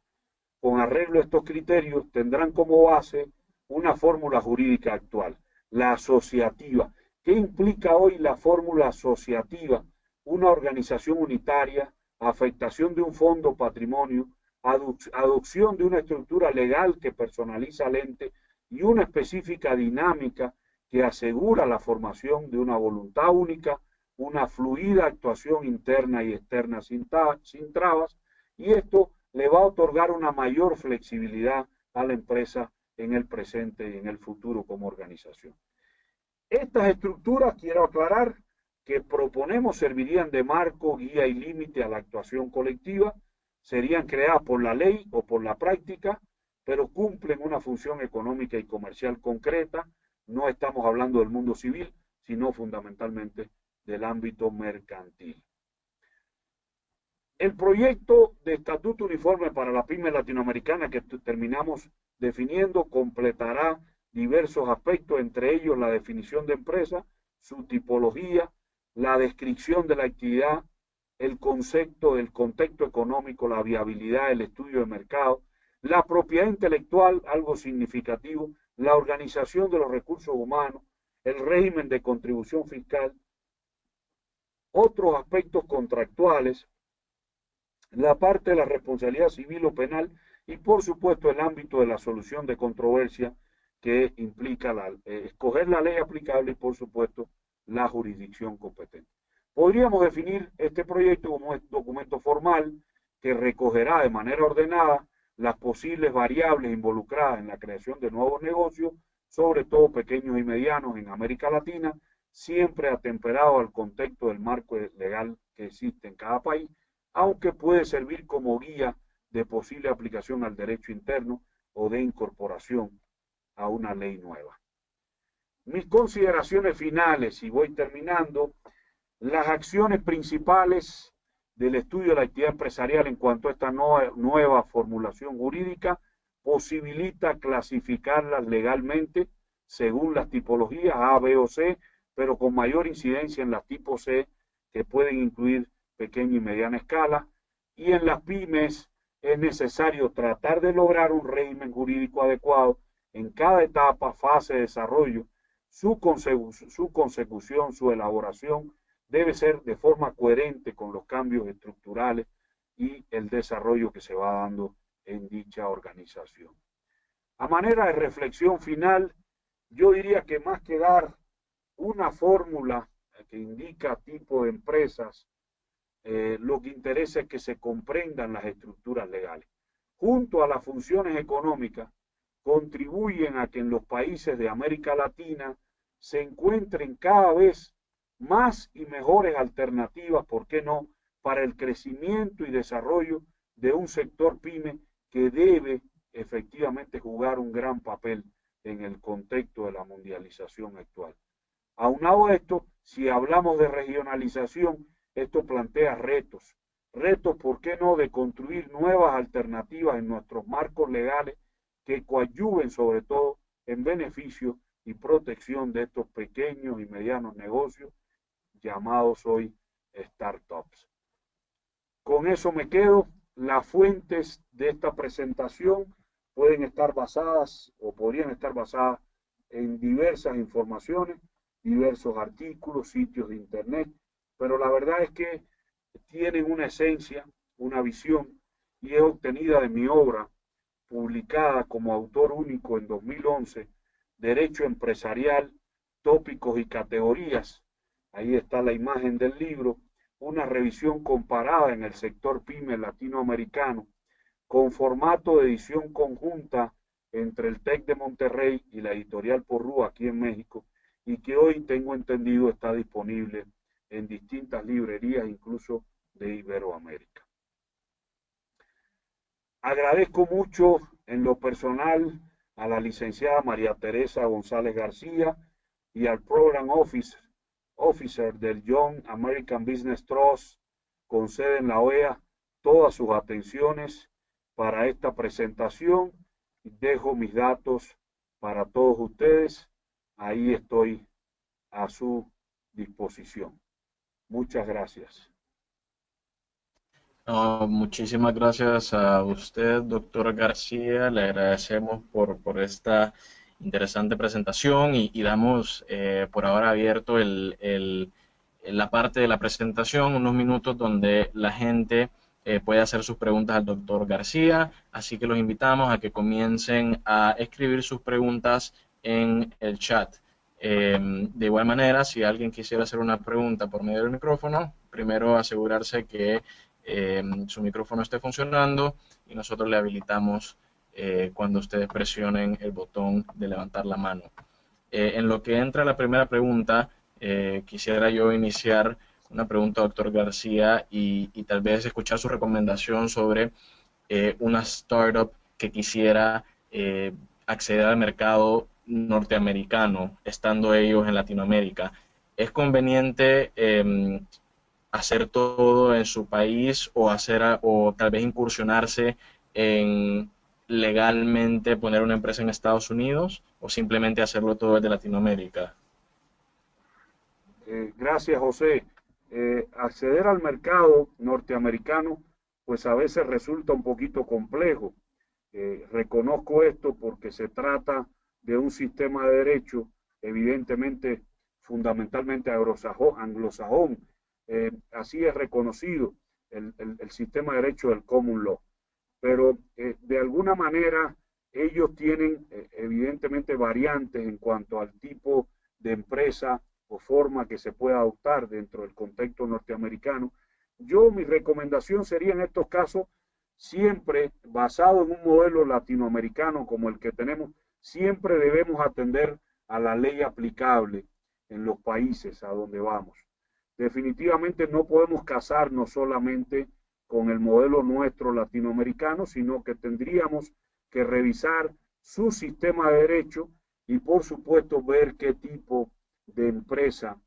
con arreglo a estos criterios, tendrán como base una fórmula jurídica actual, la asociativa. ¿Qué implica hoy la fórmula asociativa? Una organización unitaria, afectación de un fondo patrimonio, adopción de una estructura legal que personaliza el ente y una específica dinámica que asegura la formación de una voluntad única, una fluida actuación interna y externa sin trabas, y esto le va a otorgar una mayor flexibilidad a la empresa en el presente y en el futuro como organización. Estas estructuras, quiero aclarar, que proponemos servirían de marco, guía y límite a la actuación colectiva, serían creadas por la ley o por la práctica, pero cumplen una función económica y comercial concreta. No estamos hablando del mundo civil, sino fundamentalmente del ámbito mercantil. El proyecto de Estatuto Uniforme para la Pyme Latinoamericana que terminamos definiendo completará diversos aspectos, entre ellos la definición de empresa, su tipología, la descripción de la actividad, el concepto, el contexto económico, la viabilidad, el estudio de mercado, la propiedad intelectual, algo significativo, la organización de los recursos humanos, el régimen de contribución fiscal, otros aspectos contractuales, la parte de la responsabilidad civil o penal y por supuesto el ámbito de la solución de controversia que implica escoger la ley aplicable y por supuesto la jurisdicción competente. Podríamos definir este proyecto como un documento formal que recogerá de manera ordenada las posibles variables involucradas en la creación de nuevos negocios, sobre todo pequeños y medianos en América Latina, siempre atemperado al contexto del marco legal que existe en cada país, aunque puede servir como guía de posible aplicación al derecho interno o de incorporación a una ley nueva. Mis consideraciones finales, y voy terminando, las acciones principales del estudio de la actividad empresarial en cuanto a esta nueva formulación jurídica posibilita clasificarlas legalmente según las tipologías A, B o C, pero con mayor incidencia en las tipo C, que pueden incluir pequeña y mediana escala, y en las pymes es necesario tratar de lograr un régimen jurídico adecuado en cada etapa, fase de desarrollo. Su consecución, su elaboración debe ser de forma coherente con los cambios estructurales y el desarrollo que se va dando en dicha organización. A manera de reflexión final, yo diría que más que dar una fórmula que indica tipo de empresas, lo que interesa es que se comprendan las estructuras legales. Junto a las funciones económicas, contribuyen a que en los países de América Latina se encuentren cada vez más y mejores alternativas, ¿por qué no?, para el crecimiento y desarrollo de un sector pyme que debe efectivamente jugar un gran papel en el contexto de la mundialización actual. Aunado a esto, si hablamos de regionalización, esto plantea retos, ¿por qué no?, de construir nuevas alternativas en nuestros marcos legales que coadyuven sobre todo en beneficio y protección de estos pequeños y medianos negocios llamados hoy startups. Con eso me quedo. Las fuentes de esta presentación pueden estar basadas o podrían estar basadas en diversas informaciones, diversos artículos, sitios de internet, pero la verdad es que tienen una esencia, una visión, y es obtenida de mi obra, publicada como autor único en 2011, derecho empresarial, tópicos y categorías. Ahí está la imagen del libro, una revisión comparada en el sector PYME latinoamericano, con formato de edición conjunta entre el TEC de Monterrey y la editorial Porrúa aquí en México, y que hoy tengo entendido está disponible en distintas librerías, incluso de Iberoamérica. Agradezco mucho en lo personal a la licenciada María Teresa González García y al Program Officer del Young American Business Trust con sede en la OEA todas sus atenciones para esta presentación. Dejo mis datos para todos ustedes. Ahí estoy a su disposición. Muchas gracias. Muchísimas gracias a usted, doctor García. Le agradecemos por esta interesante presentación y damos por ahora abierto la parte de la presentación, unos minutos donde la gente puede hacer sus preguntas al doctor García. Así que los invitamos a que comiencen a escribir sus preguntas en el chat. De igual manera, si alguien quisiera hacer una pregunta por medio del micrófono, primero asegurarse que su micrófono esté funcionando y nosotros le habilitamos cuando ustedes presionen el botón de levantar la mano. En lo que entra la primera pregunta, quisiera yo iniciar una pregunta, doctor García, y tal vez escuchar su recomendación sobre una startup que quisiera acceder al mercado norteamericano, estando ellos en Latinoamérica. ¿Es conveniente hacer todo en su país o tal vez incursionarse en legalmente poner una empresa en Estados Unidos o simplemente hacerlo todo desde Latinoamérica? Gracias, José. Acceder al mercado norteamericano pues a veces resulta un poquito complejo. Reconozco esto porque se trata de un sistema de derecho evidentemente fundamentalmente anglosajón. Así es reconocido el sistema de derecho del common law. Pero de alguna manera ellos tienen evidentemente variantes en cuanto al tipo de empresa o forma que se pueda adoptar dentro del contexto norteamericano. Mi recomendación sería en estos casos, siempre basado en un modelo latinoamericano como el que tenemos, siempre debemos atender a la ley aplicable en los países a donde vamos. Definitivamente no podemos casarnos solamente con el modelo nuestro latinoamericano, sino que tendríamos que revisar su sistema de derecho y por supuesto ver qué tipo de empresa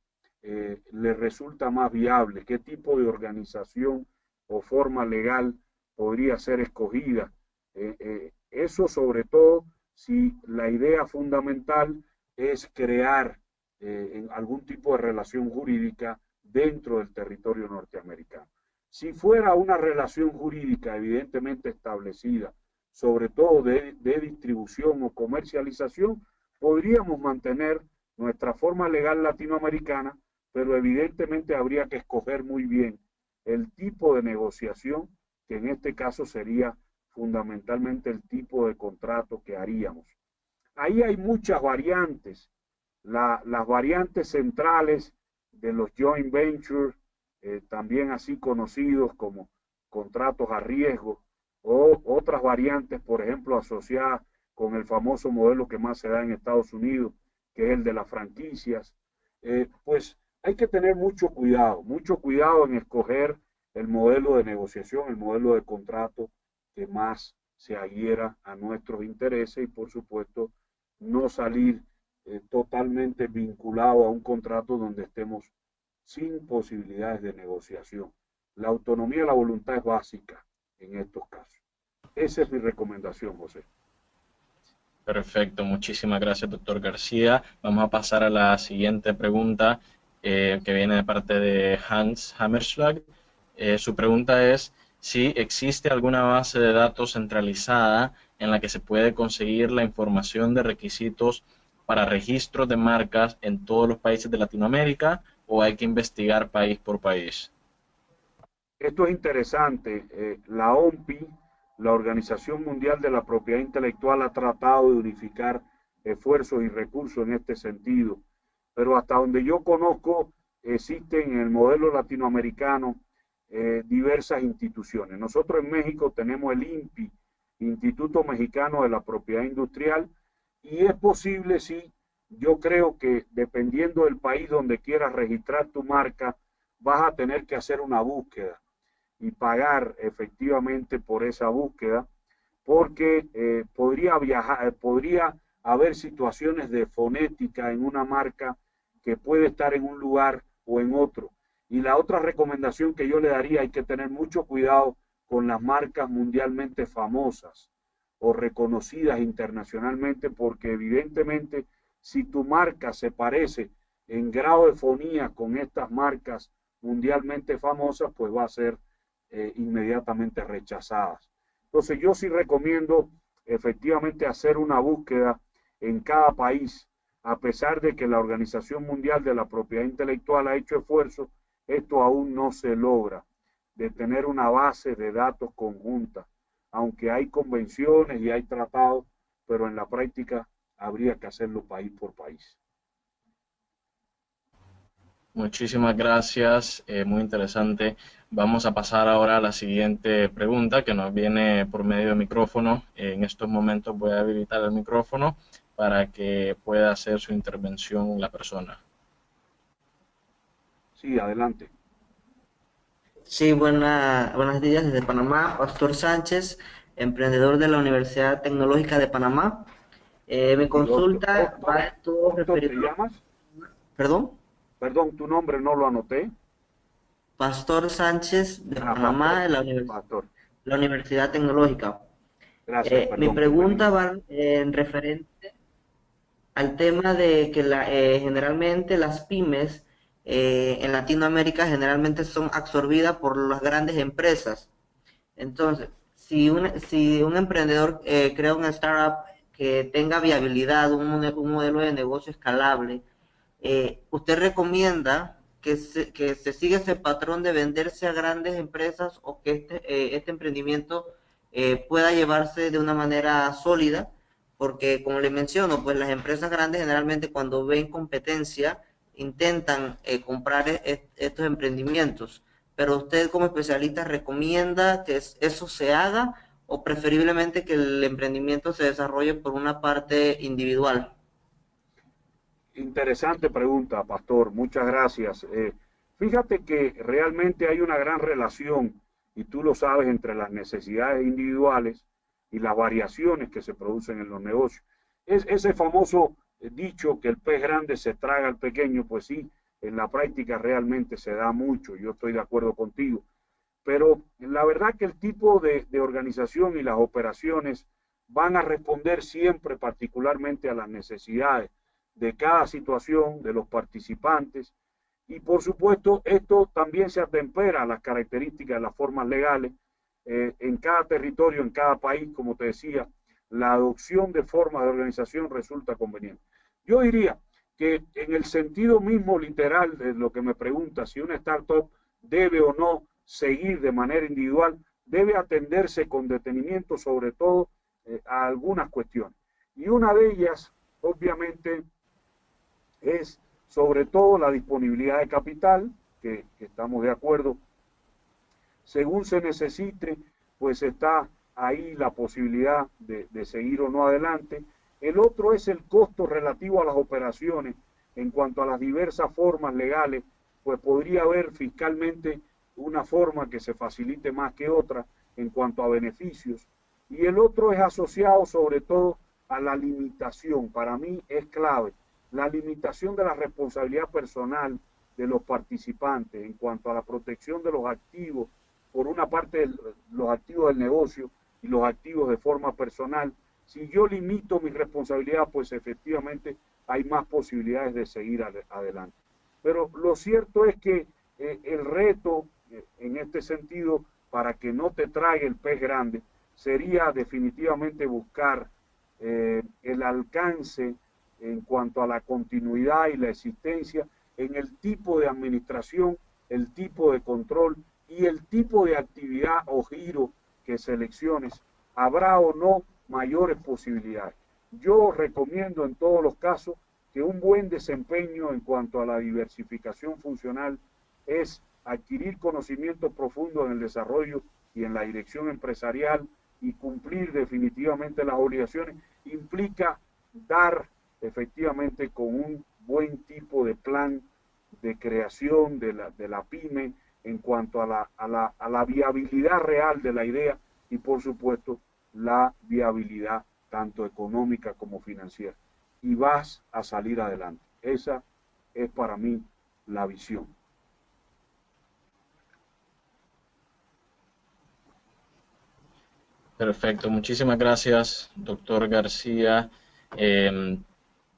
le resulta más viable, qué tipo de organización o forma legal podría ser escogida. Eso sobre todo si la idea fundamental es crear algún tipo de relación jurídica dentro del territorio norteamericano. Si fuera una relación jurídica evidentemente establecida, sobre todo de distribución o comercialización, podríamos mantener nuestra forma legal latinoamericana, pero evidentemente habría que escoger muy bien el tipo de negociación, que en este caso sería fundamentalmente el tipo de contrato que haríamos. Ahí hay muchas variantes. Las variantes centrales de los joint ventures, también así conocidos como contratos a riesgo, o otras variantes, por ejemplo, asociadas con el famoso modelo que más se da en Estados Unidos, que es el de las franquicias. Pues hay que tener mucho cuidado en escoger el modelo de negociación, el modelo de contrato que más se adhiera a nuestros intereses y, por supuesto, no salir totalmente vinculado a un contrato donde estemos sin posibilidades de negociación. La autonomía y la voluntad es básica en estos casos. Esa es mi recomendación, José. Perfecto, muchísimas gracias, doctor García. Vamos a pasar a la siguiente pregunta que viene de parte de Hans Hammerschlag. Su pregunta es si existe alguna base de datos centralizada en la que se puede conseguir la información de requisitos para registros de marcas en todos los países de Latinoamérica o hay que investigar país por país. Esto es interesante. La OMPI, la Organización Mundial de la Propiedad Intelectual, ha tratado de unificar esfuerzos y recursos en este sentido. Pero hasta donde yo conozco, existen en el modelo latinoamericano diversas instituciones. Nosotros en México tenemos el INPI, Instituto Mexicano de la Propiedad Industrial, y es posible, sí, yo creo que dependiendo del país donde quieras registrar tu marca, vas a tener que hacer una búsqueda y pagar efectivamente por esa búsqueda, porque podría haber situaciones de fonética en una marca que puede estar en un lugar o en otro. Y la otra recomendación que yo le daría, hay que tener mucho cuidado con las marcas mundialmente famosas o reconocidas internacionalmente, porque evidentemente si tu marca se parece en grado de fonía con estas marcas mundialmente famosas, pues va a ser inmediatamente rechazadas. Entonces yo sí recomiendo efectivamente hacer una búsqueda en cada país, a pesar de que la Organización Mundial de la Propiedad Intelectual ha hecho esfuerzos, esto aún no se logra, de tener una base de datos conjunta, aunque hay convenciones y hay tratados, pero en la práctica habría que hacerlo país por país. Muchísimas gracias, muy interesante. Vamos a pasar ahora a la siguiente pregunta que nos viene por medio de micrófono. En estos momentos voy a habilitar el micrófono para que pueda hacer su intervención la persona. Sí, adelante. Sí, buenos días desde Panamá, Pastor Sánchez, emprendedor de la Universidad Tecnológica de Panamá. Mi consulta va a todo referido. ¿Te llamas? ¿Perdón? Perdón, tu nombre no lo anoté. Pastor Sánchez de Panamá, de la Universidad Tecnológica. Gracias, perdón. Mi pregunta va en referente al tema de que generalmente las pymes en Latinoamérica generalmente son absorbidas por las grandes empresas. Entonces, si un emprendedor crea una startup que tenga viabilidad, un modelo de negocio escalable, ¿usted recomienda que se siga ese patrón de venderse a grandes empresas o que este emprendimiento pueda llevarse de una manera sólida? Porque, como le menciono, pues las empresas grandes generalmente cuando ven competencia intentan comprar estos emprendimientos. Pero usted como especialista recomienda que eso se haga o preferiblemente que el emprendimiento se desarrolle por una parte individual. Interesante pregunta, Pastor. Muchas gracias. Fíjate que realmente hay una gran relación, y tú lo sabes, entre las necesidades individuales y las variaciones que se producen en los negocios. Es ese famoso dicho que el pez grande se traga al pequeño, pues sí, en la práctica realmente se da mucho, yo estoy de acuerdo contigo. Pero la verdad que el tipo de organización y las operaciones van a responder siempre particularmente a las necesidades de cada situación de los participantes, y por supuesto esto también se atempera a las características de las formas legales en cada territorio, en cada país. Como te decía, la adopción de formas de organización resulta conveniente. Yo diría que en el sentido mismo literal de lo que me pregunta, si una startup debe o no seguir de manera individual, debe atenderse con detenimiento sobre todo a algunas cuestiones. Y una de ellas, obviamente, es sobre todo la disponibilidad de capital, que estamos de acuerdo. Según se necesite, pues está ahí la posibilidad de seguir o no adelante. El otro es el costo relativo a las operaciones. En cuanto a las diversas formas legales, pues podría haber fiscalmente una forma que se facilite más que otra en cuanto a beneficios. Y el otro es asociado sobre todo a la limitación. Para mí es clave la limitación de la responsabilidad personal de los participantes en cuanto a la protección de los activos, por una parte los activos del negocio y los activos de forma personal. Si yo limito mi responsabilidad, pues efectivamente hay más posibilidades de seguir adelante. Pero lo cierto es que el reto en este sentido, para que no te trague el pez grande, sería definitivamente buscar el alcance en cuanto a la continuidad y la existencia en el tipo de administración, el tipo de control y el tipo de actividad o giro que selecciones. Habrá o no mayores posibilidades. yo recomiendo en todos los casos que un buen desempeño en cuanto a la diversificación funcional es adquirir conocimiento profundo en el desarrollo y en la dirección empresarial y cumplir definitivamente las obligaciones, implica dar efectivamente con un buen tipo de plan de creación de la pyme en cuanto a la viabilidad real de la idea y por supuesto la viabilidad tanto económica como financiera. Y vas a salir adelante. Esa es para mí la visión. Perfecto, muchísimas gracias, doctor García.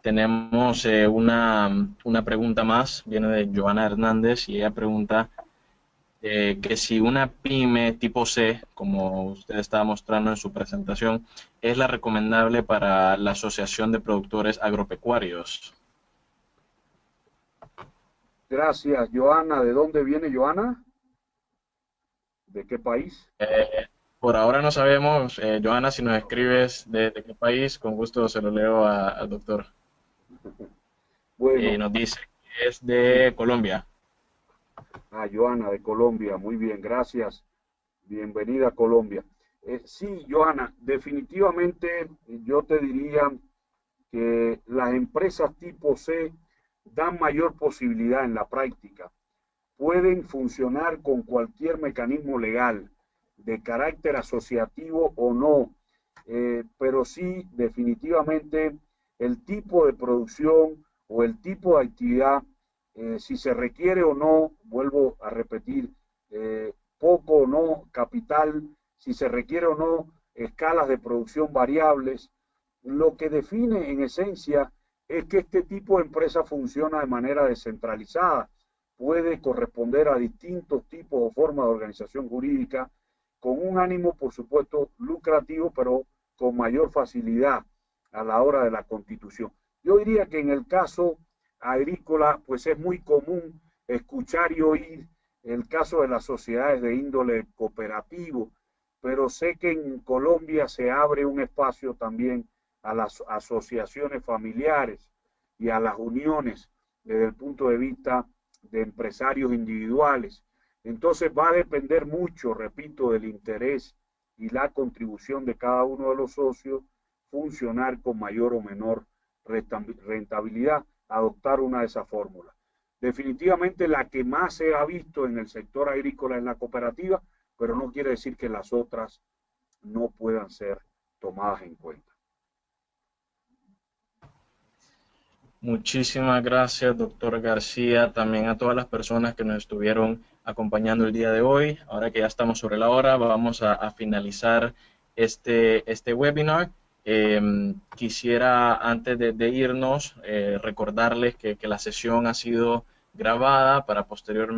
Tenemos una pregunta más, viene de Joana Hernández y ella pregunta que si una pyme tipo C, como usted estaba mostrando en su presentación, es la recomendable para la Asociación de Productores Agropecuarios. Gracias, Joana. ¿De dónde viene Joana? ¿De qué país? Por ahora no sabemos, Joana, si nos escribes de qué país, con gusto se lo leo al doctor. Bueno, Nos dice que es de Colombia. Joana de Colombia, muy bien, gracias. Bienvenida a Colombia. Sí, Joana, definitivamente yo te diría que las empresas tipo C dan mayor posibilidad en la práctica. Pueden funcionar con cualquier mecanismo legal, de carácter asociativo o no, pero sí definitivamente el tipo de producción o el tipo de actividad, si se requiere o no, vuelvo a repetir, poco o no capital, si se requiere o no escalas de producción variables, lo que define en esencia es que este tipo de empresa funciona de manera descentralizada, puede corresponder a distintos tipos o formas de organización jurídica, con un ánimo, por supuesto, lucrativo, pero con mayor facilidad a la hora de la constitución. Yo diría que en el caso agrícola, pues es muy común escuchar y oír el caso de las sociedades de índole cooperativo, pero sé que en Colombia se abre un espacio también a las asociaciones familiares y a las uniones desde el punto de vista de empresarios individuales. Entonces va a depender mucho, repito, del interés y la contribución de cada uno de los socios, funcionar con mayor o menor rentabilidad, adoptar una de esas fórmulas. Definitivamente la que más se ha visto en el sector agrícola es la cooperativa, pero no quiere decir que las otras no puedan ser tomadas en cuenta. Muchísimas gracias, doctor García, también a todas las personas que nos estuvieron acompañando el día de hoy. Ahora que ya estamos sobre la hora, vamos a finalizar este webinar. Quisiera, antes de irnos, recordarles que la sesión ha sido grabada para posteriormente